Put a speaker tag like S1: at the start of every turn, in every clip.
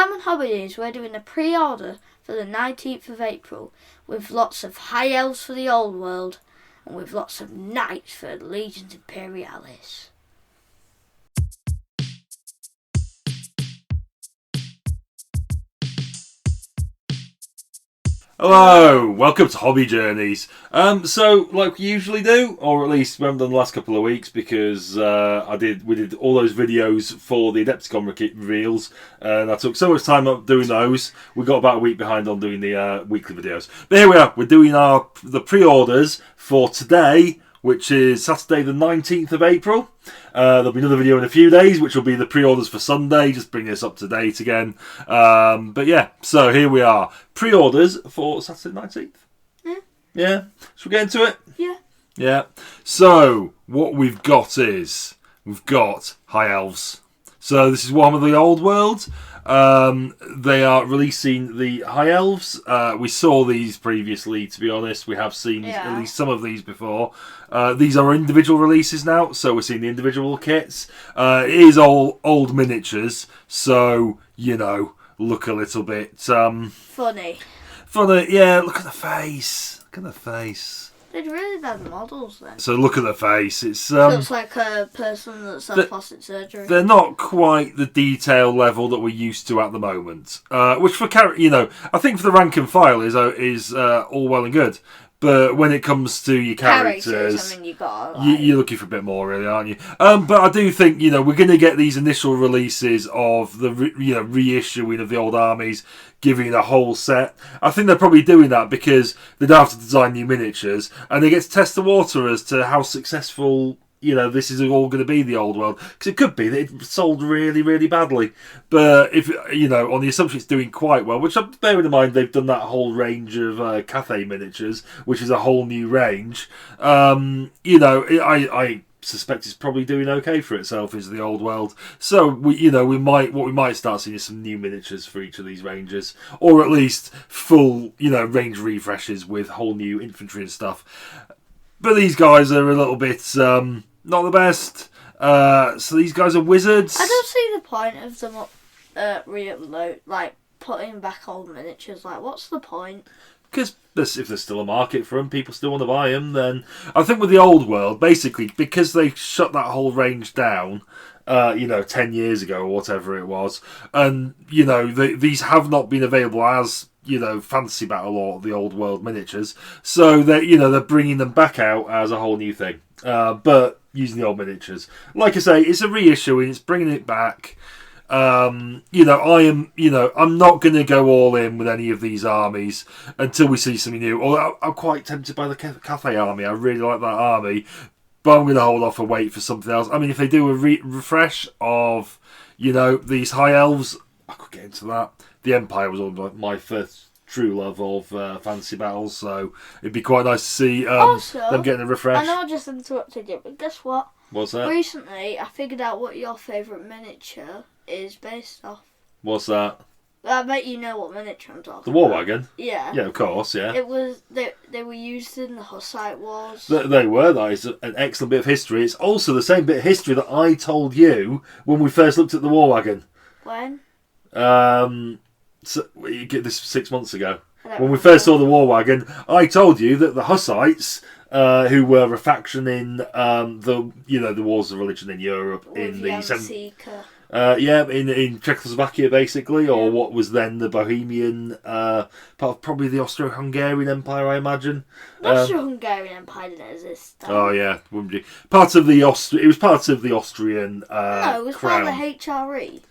S1: Sam and Hobbies, we're doing a pre-order for the 19th of April with lots of high elves for the old world and with lots of knights for the Legions Imperialis.
S2: Hello, welcome to Hobby Journeys. So, like we usually do, or at least we haven't done the last couple of weeks because we did all those videos for the Adepticon reveals, and I took so much time up doing those. We got about a week behind on doing the weekly videos. But here we are. We're doing the pre-orders for today, which is Saturday the 19th of April. There'll be another video in a few days, which will be the pre-orders for Sunday, just bringing us up to date again. But yeah, so here we are. Pre-orders for Saturday the 19th. Yeah? Should we get into it?
S1: Yeah.
S2: Yeah. So, what we've got is, we've got High Elves. So, this is Warhammer the Old World. They are releasing the High Elves. We saw these previously, to be honest. We have seen at least some of these before. These are individual releases now, so we're seeing the individual kits. It is all old miniatures, so, you know, look a little bit...
S1: Funny,
S2: yeah, look at the face. Look at the face.
S1: They're really bad models then.
S2: So look at the face. It's
S1: looks like a person that's had plastic surgery.
S2: They're not quite the detail level that we're used to at the moment. Which for I think for the rank and file is all well and good. But when it comes to your characters,
S1: I mean,
S2: you're looking for a bit more, really, aren't you? But I do think we're going to get these initial releases of the reissuing of the old armies, giving it a whole set. I think they're probably doing that because they don't have to design new miniatures, and they get to test the water as to how successful this is all going to be the old world. Because it could be that it sold really, really badly. But if on the assumption it's doing quite well, which I'm bearing in mind they've done that whole range of Cathay miniatures, which is a whole new range. I suspect it's probably doing okay for itself as the old world. So we might start seeing some new miniatures for each of these ranges, or at least full range refreshes with whole new infantry and stuff. But these guys are a little bit not the best. So these guys are wizards.
S1: I don't see the point of them re-upload, like putting back old miniatures. Like, what's the point?
S2: Because if there's still a market for them, people still want to buy them. Then I think with the old world, basically because they shut that whole range down, 10 years ago or whatever it was, and these have not been available as Fantasy Battle or the old world miniatures. So they're bringing them back out as a whole new thing, but using the old miniatures. Like I say, it's a reissuing. It's bringing it back. I'm not going to go all in with any of these armies until we see something new. Although I'm quite tempted by the Cathay army. I really like that army, but I'm going to hold off and wait for something else. I mean, if they do a refresh of these High Elves, I could get into that. The Empire was all my first true love of fantasy battles, so it'd be quite nice to see them getting a refresh.
S1: I know I just interrupted you, but guess what?
S2: What's that?
S1: Recently, I figured out what your favourite miniature is based off.
S2: What's that?
S1: I bet you know what miniature I'm talking
S2: about. The War
S1: about.
S2: Wagon?
S1: Yeah.
S2: Yeah, of course, yeah.
S1: It was they were used in the Hussite Wars.
S2: They were. That is an excellent bit of history. It's also the same bit of history that I told you when we first looked at the War Wagon.
S1: When?
S2: So you get this 6 months ago. When we first saw the War Wagon, I told you that the Hussites, who were a faction in the wars of religion in Europe in the in Czechoslovakia basically, or what was then the Bohemian part of probably the Austro-Hungarian Empire, I imagine.
S1: The Austro-Hungarian Empire didn't exist.
S2: Oh yeah, wouldn't you? Part of the It was part of the Austrian.
S1: No, it was
S2: crown.
S1: part of the HRE.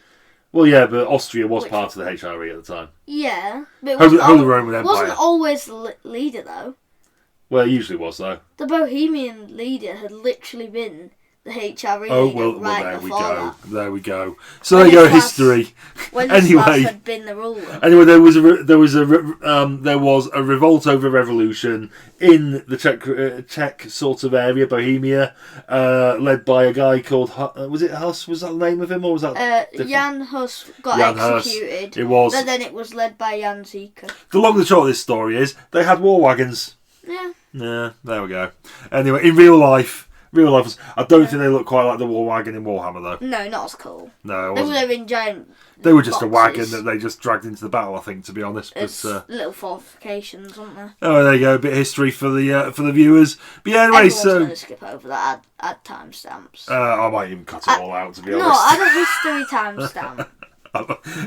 S2: Well, yeah, but Austria was part of the HRE at the time.
S1: Yeah, but
S2: Holy Roman Empire.
S1: It wasn't always the leader, though.
S2: Well, it usually was, though.
S1: The Bohemian leader had literally been the HRE leader
S2: There we go. So there you go, history.
S1: When
S2: anyway,
S1: had been the ruler.
S2: Anyway, there was a revolt over revolution in the Czech sort of area, Bohemia, led by a guy called was it Hus? Was that the name of him, or was that
S1: Jan Hus got executed?
S2: It was,
S1: but then it was led by Jan Zika.
S2: The long and short of this story is they had war wagons.
S1: Yeah.
S2: Yeah, there we go. Anyway, in real life, I don't think they look quite like the war wagon in Warhammer, though.
S1: No, not as cool.
S2: No,
S1: they were in giant
S2: They were just a
S1: boxes.
S2: wagon that they just dragged into the battle, I think, to be honest.
S1: It's
S2: But
S1: little fortifications, aren't there?
S2: oh, there you go, a bit of history for the viewers. But yeah, anyway,
S1: Everyone's
S2: so
S1: going to skip over that. Add timestamps.
S2: I might even cut it all out, to be honest.
S1: No, add a history timestamp.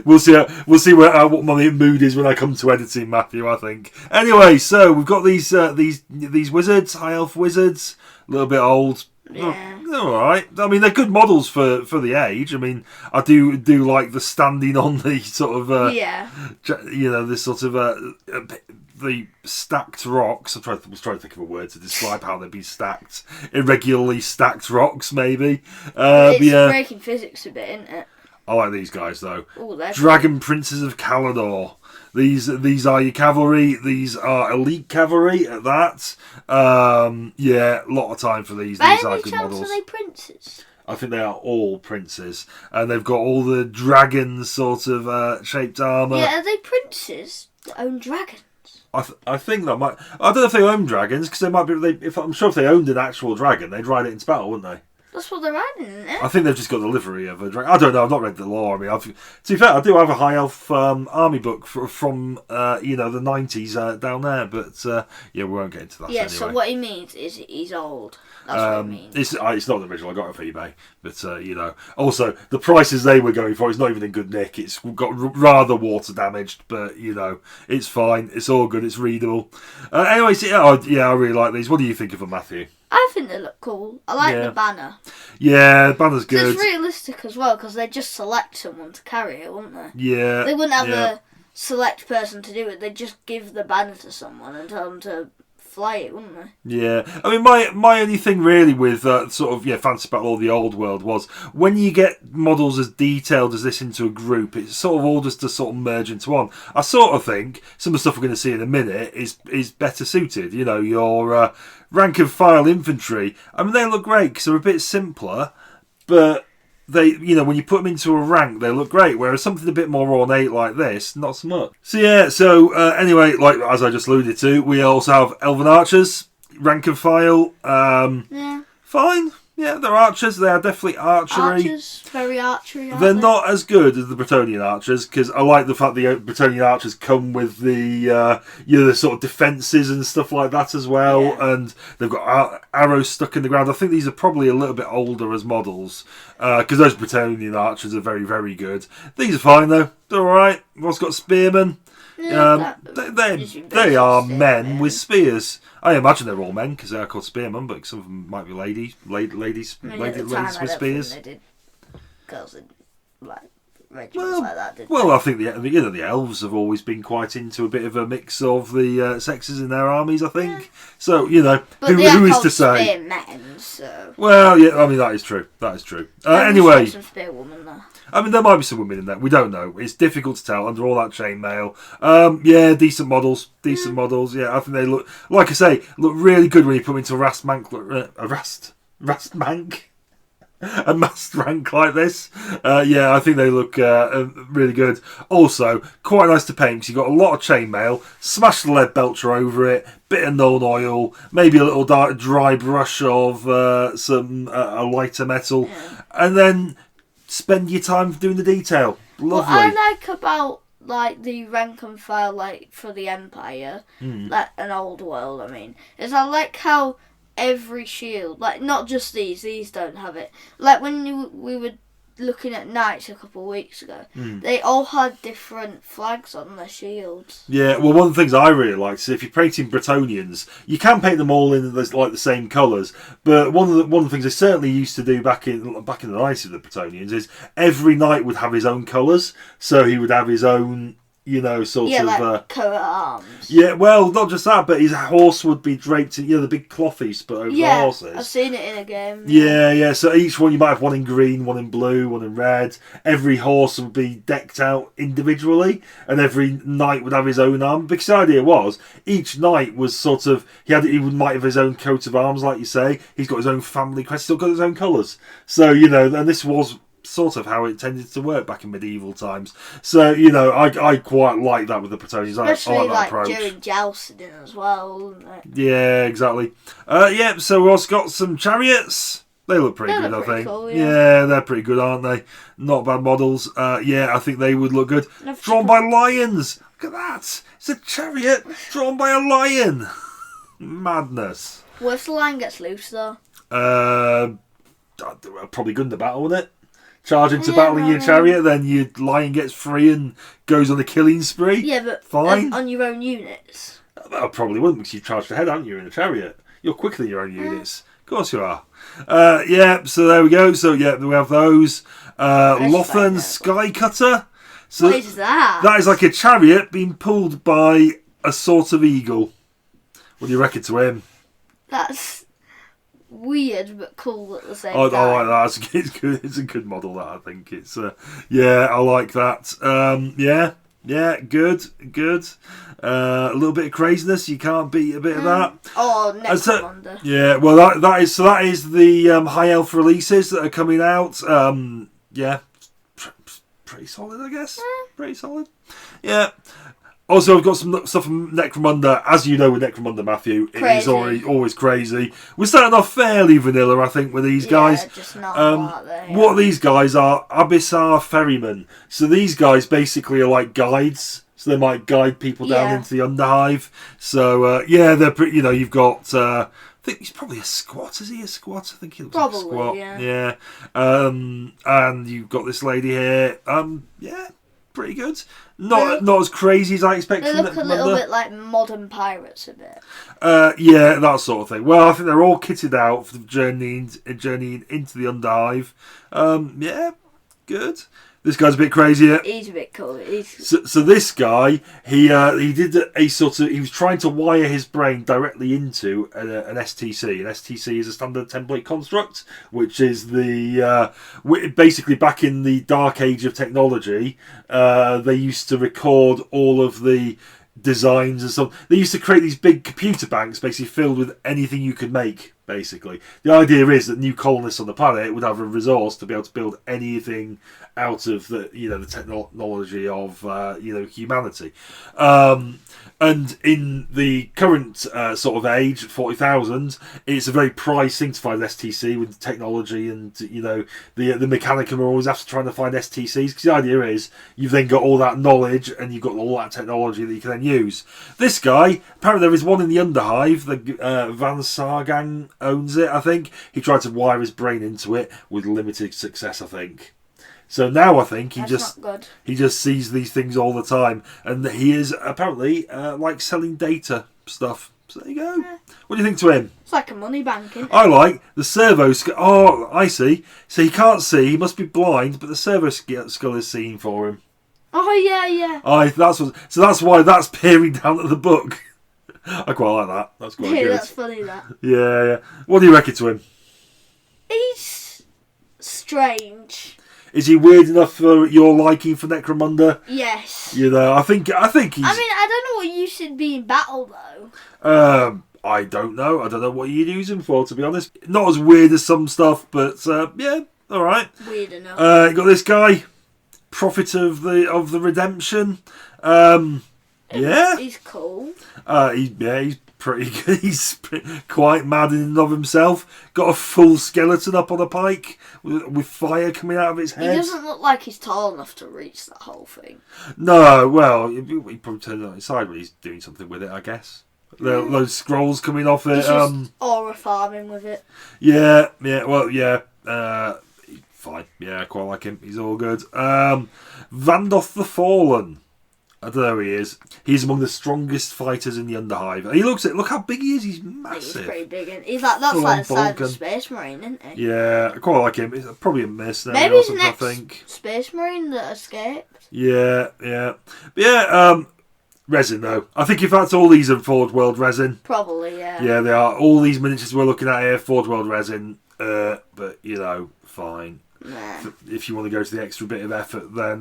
S2: We'll see what my mood is when I come to editing, Matthew. I think. Anyway, so we've got these wizards, high elf wizards, a little bit old.
S1: Yeah.
S2: They're all right. I mean, they're good models for the age. I mean, I do like the standing on the sort of this sort of the stacked rocks. I was trying to think of a word to describe how they'd be stacked. Irregularly stacked rocks, maybe.
S1: It's breaking physics a bit, isn't it?
S2: I like these guys though.
S1: Ooh,
S2: Dragon Princes of Calador. These are your cavalry. These are elite cavalry at that. A lot of time for these. These are good models.
S1: Are they princes?
S2: I think they are all princes, and they've got all the dragon sort of shaped armour.
S1: Yeah, are they princes that own dragons?
S2: I think that might. I don't know if they own dragons because they might be. I'm sure if they owned an actual dragon, they'd ride it into battle, wouldn't they?
S1: That's what they're adding, isn't it?
S2: I think they've just got the livery of a dragon. I don't know. I've not read the lore. I mean, to be fair, I do have a high elf army book from the 90s down there, but we won't get into that.
S1: Yeah.
S2: Anyway.
S1: So what he means is he's old. That's what he means.
S2: It's not the original. I got it off eBay, but also the prices they were going for. It's not even in good nick. It's got rather water damaged, but it's fine. It's all good. It's readable. Anyway, I really like these. What do you think of them, Matthew?
S1: I think they look cool. I like the banner.
S2: Yeah, banner's good.
S1: It's realistic as well because they just select someone to carry it, wouldn't they?
S2: Yeah.
S1: They wouldn't have a select person to do it. They'd just give the banner to someone and tell them to fly it, wouldn't they?
S2: Yeah. I mean, my only thing really with Fantasy Battle or the Old World was when you get models as detailed as this into a group, it's sort of all just to sort of merge into one. I sort of think some of the stuff we're going to see in a minute is better suited. Your rank and file infantry. I mean, they look great because they're a bit simpler, but they, when you put them into a rank, they look great. Whereas something a bit more ornate like this, not so much. So anyway, like as I just alluded to, we also have Elven archers, rank and file. Fine. Yeah, they're archers. They are definitely archery.
S1: Archers, very archery.
S2: They're not as good as the Bretonnian archers because I like the fact the Bretonnian archers come with the the sort of defences and stuff like that as well, and they've got arrows stuck in the ground. I think these are probably a little bit older as models because those Bretonnian archers are very, very good. Theyese are fine though. They're all right. We've also got spearmen. They are men with spears. I imagine they're all men because they are called spearmen, but some of them might be ladies with spears.
S1: They did girls in regiments like that, did
S2: I think the elves have always been quite into a bit of a mix of the sexes in their armies. I think so.
S1: But
S2: who is to say?
S1: Men, so.
S2: Well, yeah, I mean that is true. Anyway,
S1: some spearwomen there.
S2: I mean, there might be some women in there. We don't know. It's difficult to tell under all that chainmail. Decent models. Yeah, I think they look, like I say, look really good when you put them into a massed rank like this. I think they look really good. Also, quite nice to paint because you've got a lot of chainmail. Smash the lead belcher over it. Bit of Nuln Oil. Maybe a little dry brush of some a lighter metal, and then spend your time doing the detail. Lovely.
S1: What I like about the rank and file for the Empire, like an old world, I mean, is I like how every shield, not just these don't have it. When we were looking at knights a couple of weeks ago, they all had different flags on their shields. Yeah,
S2: well, one of the things I really like is if you're painting Bretonnians, you can paint them all in the same colours. But one of the things they certainly used to do back in the 90s with the Bretonnians is every knight would have his own colours. So he would have his own
S1: coat of arms.
S2: Yeah, well, not just that, but his horse would be draped in, the big cloth he put over the horses.
S1: I've seen it in a game.
S2: Yeah. So each one, you might have one in green, one in blue, one in red. Every horse would be decked out individually, and every knight would have his own arm. Because the idea was, each knight was sort of, he might have his own coat of arms, like you say. He's got his own family crest, still got his own colours. So, and this was sort of how it tended to work back in medieval times. So, I quite like that with the Bretonnians.
S1: Especially
S2: I like that approach.
S1: During jousting as well, isn't it?
S2: Yeah, exactly. So we've also got some chariots. They look pretty good, I
S1: pretty
S2: think.
S1: cool,
S2: yeah, they're pretty good, aren't they? Not bad models. Yeah, I think they would look good. Drawn by lions. Look at that. It's a chariot drawn by a lion. Madness.
S1: What if the lion gets loose, though?
S2: Probably good in the battle, wouldn't it? Charge into battle in your chariot, then your lion gets free and goes on a killing spree.
S1: Yeah, but
S2: fine.
S1: On your own units.
S2: I probably wouldn't, because you've charged ahead, haven't you, in a chariot? You're quicker than your own units. Of course you are. Yeah, so there we go. So, yeah, we have those. Lothan Skycutter. So
S1: what is that?
S2: That is like a chariot being pulled by a sort of eagle. What do you reckon to him?
S1: That's weird but cool at the same
S2: time.
S1: I
S2: like that. It's good. It's a good model, that, I think. It's yeah, I like that. Yeah, good. A little bit of craziness. You can't beat a bit of that.
S1: Oh, Necromunda.
S2: Yeah, well, that is the high elf releases that are coming out. Yeah, pretty solid, I guess. Pretty solid. Yeah. Also, I've got some stuff from Necromunda. As you know, with Necromunda, Matthew, it is always crazy. We're starting off fairly vanilla, I think, with these guys.
S1: Just not
S2: what these guys are, Abyssar Ferrymen. So these guys basically are like guides. So they might guide people down into the Underhive. So, yeah, they're pretty, you've got... I think he's probably a squat. Is he a squat? I think he looks like a squat. Yeah. And you've got this lady here. Yeah, pretty good. Not as crazy as I expected.
S1: They look a little bit like modern pirates a bit.
S2: Yeah, that sort of thing. Well, I think they're all kitted out for the journeying into the Underhive. Yeah, good. This guy's a bit crazier.
S1: He's a bit cool.
S2: So this guy, he did a sort of... He was trying to wire his brain directly into an STC. An STC is a standard template construct, which is the... basically, back in the dark age of technology, they used to record all of the designs and stuff. They used to create these big computer banks, basically filled with anything you could make, basically. The idea is that new colonists on the planet would have a resource to be able to build anything out of the the technology of humanity. And in the current sort of age, 40,000, it's a very prize thing to find STC with technology, and the Mechanicum are always after trying to find STCs, because the idea is you've then got all that knowledge and you've got all that technology that you can then use. This guy, apparently there is one in the Underhive, the Van Sargang owns it, I think. He tried to wire his brain into it with limited success, I think. So now I think he just sees these things all the time, and he is apparently like selling data stuff. So there you go. Yeah. What do you think to him?
S1: It's like a money bank, isn't it?
S2: I like the servo skull. Oh, I see. So he can't see. He must be blind, but the servo skull is seeing for him.
S1: Oh yeah.
S2: So that's why that's peering down at the book. I quite like that. That's quite good.
S1: That's funny. That.
S2: Yeah. What do you reckon to him?
S1: He's strange.
S2: Is he weird enough for your liking for Necromunda?
S1: Yes.
S2: I think he's...
S1: I mean, I don't know what you should be in battle, though.
S2: I don't know. I don't know what you'd use him for, to be honest. Not as weird as some stuff, but yeah, all right.
S1: Weird enough.
S2: You got this guy, Prophet of the Redemption. Yeah.
S1: He's cool.
S2: He's pretty good. He's quite mad in and of himself. Got a full skeleton up on a pike with fire coming out of its head.
S1: He doesn't look like he's tall enough to reach that whole thing.
S2: No, well, he probably turned it on his side when he's doing something with it, I guess. Those scrolls coming off it.
S1: He's just aura farming with it.
S2: Yeah, well, yeah. Fine. Yeah, I quite like him. He's all good. Vandoth the Fallen. I don't know who he is. He's among the strongest fighters in the Underhive. He look how big he is. He's massive.
S1: He's pretty big. He's like that's like the size of a Space Marine, isn't he?
S2: Yeah, I quite like him. He's probably a mercenary.
S1: Maybe he's next
S2: I think.
S1: Space Marine that escaped.
S2: Yeah. Resin though. I think in fact all these are Forge World resin.
S1: Probably, yeah.
S2: Yeah, they are. All these miniatures we're looking at here, Forge World resin. But fine.
S1: Nah.
S2: If you want to go to the extra bit of effort, then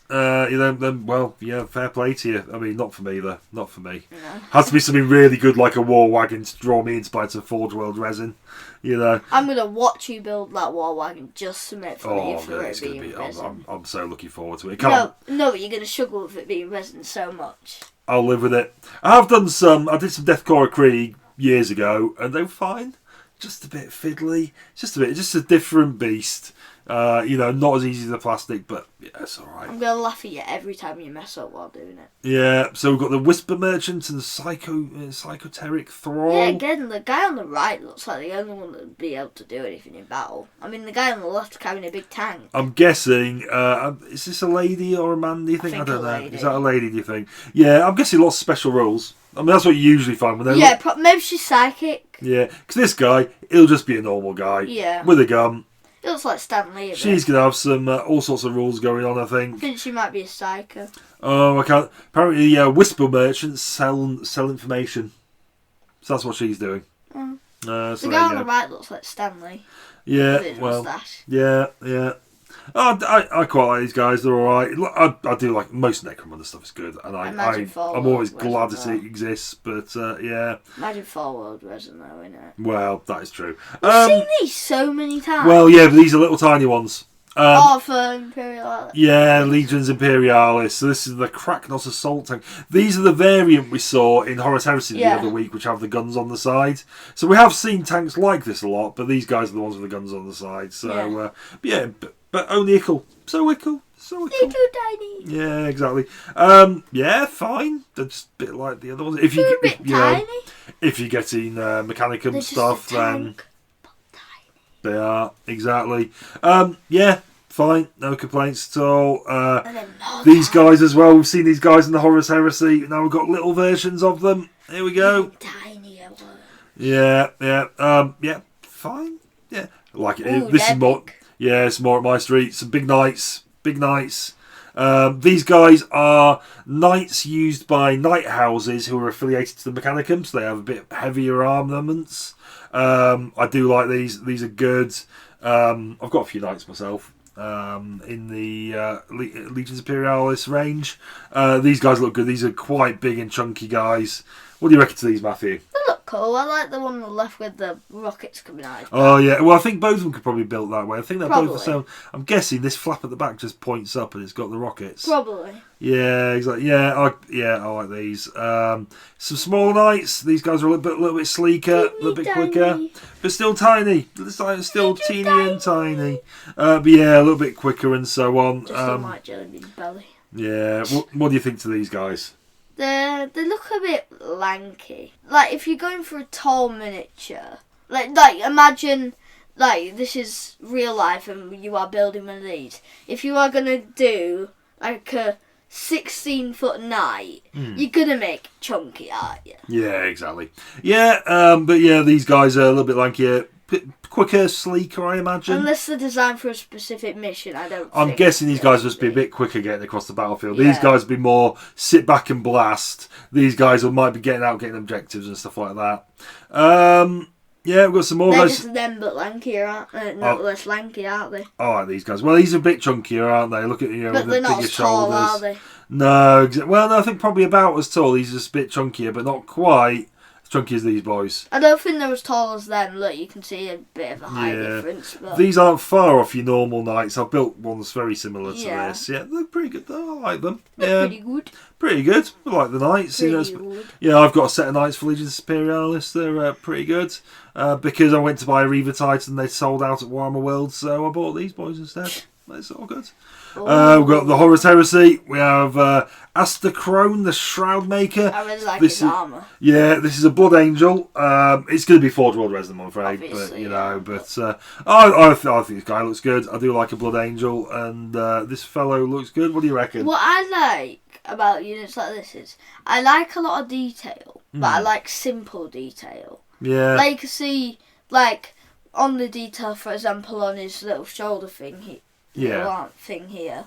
S2: then well, yeah, fair play to you. I mean, not for me though. Not for me.
S1: No.
S2: Has to be something really good like a war wagon to draw me into some Forge World resin.
S1: I'm gonna watch you build that war wagon just to make for it being resin.
S2: I'm so looking forward to it.
S1: No, but you're gonna struggle with it being resin so much.
S2: I'll live with it. I did some Deathcore Krieg years ago, and they were fine. just a bit fiddly. Just a different beast. Not as easy as the plastic, but yeah, it's alright.
S1: I'm going to laugh at you every time you mess up while doing it.
S2: Yeah, so we've got the Whisper Merchant and the Psychoteric Thrall.
S1: Yeah, again, the guy on the right looks like the only one that would be able to do anything in battle. I mean, the guy on the left carrying a big tank.
S2: I'm guessing, is this a lady or a man, do you think? I don't know.
S1: Lady.
S2: Is that a lady, do you think? Yeah, I'm guessing lots of special rules. I mean, that's what you usually find when they're...
S1: Yeah, maybe she's psychic.
S2: Yeah, because this guy, he'll just be a normal guy.
S1: Yeah.
S2: With a gun.
S1: It looks like Stan Lee a bit.
S2: She's going to have some all sorts of rules going on, I think.
S1: I think she might be a psycho.
S2: Oh, I can't... Apparently, Whisper Merchants sell information. So that's what she's doing.
S1: Mm.
S2: So
S1: the guy on the right looks like Stan Lee.
S2: Yeah,
S1: with his mustache.
S2: Yeah. Oh, I quite like these guys. They're all right. I do like most Necromunda stuff is good, and I'm always glad that it exists. But yeah.
S1: Imagine Forward Resin though, innit?
S2: Well, that is true.
S1: I've seen these so many times.
S2: Well, yeah, but these are little tiny ones.
S1: For Imperialis.
S2: Yeah, Legions Imperialis. So this is the Kraknos Assault Tank. These are the variant we saw in Horus Heresy the other week, which have the guns on the side. So we have seen tanks like this a lot, but these guys are the ones with the guns on the side. So but only ickle. So ickle.
S1: They're too tiny.
S2: Yeah, exactly. Yeah, fine. They're just a bit like the other ones. If
S1: They're a bit tiny.
S2: If you're getting Mechanicum stuff, then they are exactly. Yeah, fine. No complaints at all. These guys as well. We've seen these guys in the Horus Heresy. Now we've got little versions of them. Here we go.
S1: Tinier ones.
S2: Yeah. Fine. Yeah, like it.
S1: Ooh,
S2: This is more.
S1: Big.
S2: Yeah, it's more at my street. Some big knights. These guys are knights used by knight houses who are affiliated to the Mechanicum, so they have a bit heavier armaments. I do like these. These are good. I've got a few knights myself in the Legions Imperialis range. These guys look good. These are quite big and chunky guys. What do you reckon to these, Matthew?
S1: They look cool. I like the one on the left with the rockets coming out.
S2: Oh yeah, well I think both of them could probably be built that way. I think they're both the
S1: Probably.
S2: same. I'm guessing this flap at the back just points up and it's got the rockets.
S1: Probably.
S2: Yeah, exactly. Yeah, I like these. Some small knights. These guys are a little bit sleeker, a little bit quicker, but still tiny. Still teeny and tiny. But yeah, a little bit quicker and so on.
S1: Just on my jelly bean belly.
S2: Yeah. What do you think to these guys?
S1: They look a bit lanky. Like if you're going for a tall miniature, like imagine like this is real life and you are building one of these. If you are gonna do like a 16-foot knight, you're gonna make chunky, aren't you?
S2: Yeah, exactly. Yeah, but yeah, these guys are a little bit lankier, quicker, sleeker, I imagine.
S1: Unless they're designed for a specific mission,
S2: I'm guessing these guys must be a bit quicker getting across the battlefield.
S1: Yeah.
S2: These guys would be more sit back and blast. These guys might be getting objectives and stuff like that. Yeah, we've got some more
S1: They're
S2: guys.
S1: just them but lankier, aren't they? Not less lanky, aren't they?
S2: I like these guys. Well, these are a bit chunkier, aren't they? Look at
S1: But
S2: with
S1: they're
S2: the
S1: not
S2: bigger
S1: as tall,
S2: shoulders.
S1: are they?
S2: No, well, no, I think probably about as tall. These are just a bit chunkier, but not quite as chunky as these boys.
S1: I don't think they're as tall as them. Look, you can see a bit of a height difference. But
S2: These aren't far off your normal knights. I've built ones very similar to
S1: Yeah.
S2: this. Yeah, they're pretty good though. I like them.
S1: they're
S2: Yeah,
S1: pretty good.
S2: pretty good. I like the knights.
S1: Pretty good.
S2: Yeah, I've got a set of knights for Legions Imperialis. They're pretty good. Because I went to buy a Reaver Titan, they sold out at Warhammer World, so I bought these boys instead. It's all good. We've got the Horus Heresy. We have Asterkrone, the Shroud Maker.
S1: I really like
S2: This
S1: his
S2: is-
S1: armour.
S2: Yeah, this is a Blood Angel. It's going to be Forge World Resin, I'm afraid.
S1: Obviously,
S2: But I think this guy looks good. I do like a Blood Angel, and this fellow looks good. What do you reckon?
S1: What I like about units like this is I like a lot of detail, but I like simple detail.
S2: Yeah.
S1: Like you can see, like on the detail, for example, on his little shoulder thing, little arm thing here,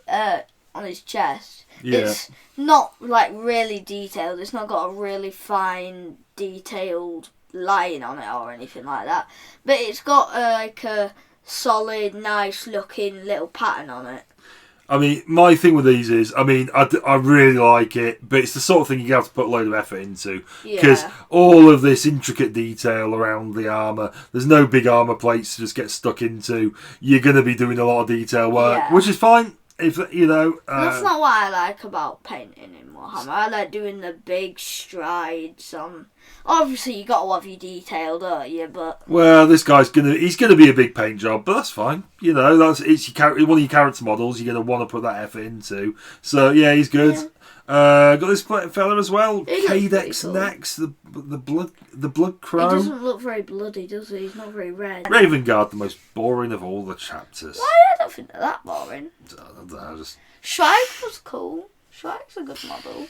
S1: on his chest.
S2: Yeah.
S1: It's not like really detailed. It's not got a really fine, detailed line on it or anything like that. But it's got like a solid, nice looking little pattern on it.
S2: I mean, my thing with these is, I really like it, but it's the sort of thing you have to put a load of effort into. Because all of this intricate detail around the armour, there's no big armour plates to just get stuck into. You're going to be doing a lot of detail work, which is fine. If
S1: That's not what I like about painting in Warhammer. I like doing the big strides on Obviously, you got to have your detail, don't you? But
S2: well, this guy's he's gonna be a big paint job, but that's fine. You know, it's one of your character models. You're gonna want to put that effort into. So yeah, he's good. Yeah. Got this fella as well, Cadex
S1: cool.
S2: Next, the blood crow.
S1: He doesn't look very bloody, does he? He's not very red.
S2: Raven Guard, the most boring of all the chapters.
S1: Why? I don't think they're that boring.
S2: I don't know, just...
S1: Shrike was cool. Shrike's a good model.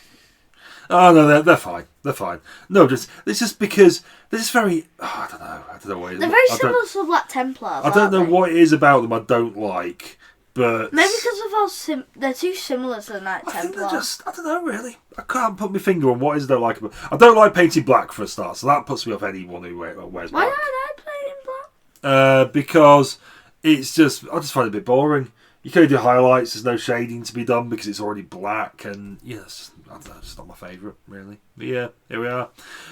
S2: Oh no, they're fine. They're fine. No, it's just because this is very. Oh, I don't know what it is.
S1: They're very similar to Black Templars.
S2: I don't know what it is about them I don't like, but
S1: maybe because of how they're too similar to the Knight Templar.
S2: I don't know really. I can't put my finger on what it is I don't like about. I don't like painting black for a start, so that puts me off anyone who wears black.
S1: Why don't I play in black?
S2: Because it's just I just find it a bit boring. You can only do highlights. There's no shading to be done because it's already black, and yes. I don't know, it's not my favourite, really. But yeah, here we are.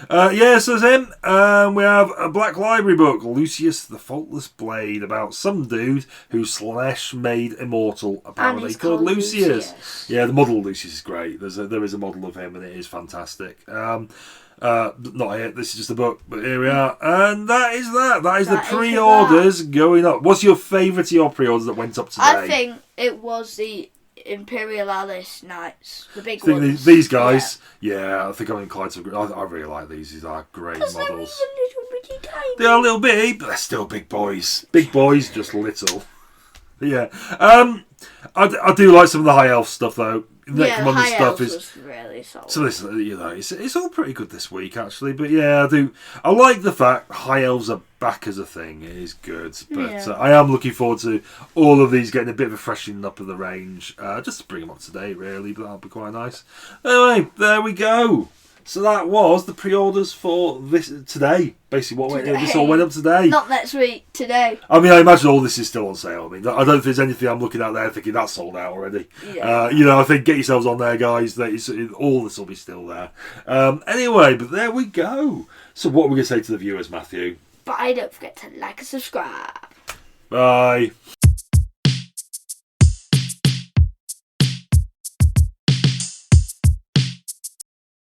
S2: So there's him. We have a Black Library book, Lucius the Faultless Blade, about some dude who Slanesh made immortal, apparently, called Lucius. Yeah, the model of Lucius is great. There is a model of him, and it is fantastic. Not here, this is just a book, but here we are. And that is that. That is the pre-orders going up. What's your favourite of your pre-orders that went up today?
S1: I think it was the Imperialis Knights, the big ones.
S2: These guys, yeah, I think I'm inclined to agree. I really like these. These are great models.
S1: They're little bitty tiny.
S2: They are a little bitty, but they're still big boys. Big boys, just little. But yeah, I do like some of the high elf stuff though.
S1: Necromunda stuff is really solid.
S2: So this, it's all pretty good this week actually. But yeah, I like the fact high elves are back as a thing. It is good, but I am looking forward to all of these getting a bit of a freshening up of the range, just to bring them up to date, really. But that'll be quite nice. Anyway, there we go. So that was the pre-orders for this today. Basically, this all went up today.
S1: Not next week, today.
S2: I mean, I imagine all this is still on sale. I mean, I don't think there's anything I'm looking at there thinking that's sold out already. Yeah. I think get yourselves on there, guys. All this will be still there. Anyway, but there we go. So what are we going to say to the viewers, Matthew?
S1: Bye, don't forget to like and subscribe.
S2: Bye.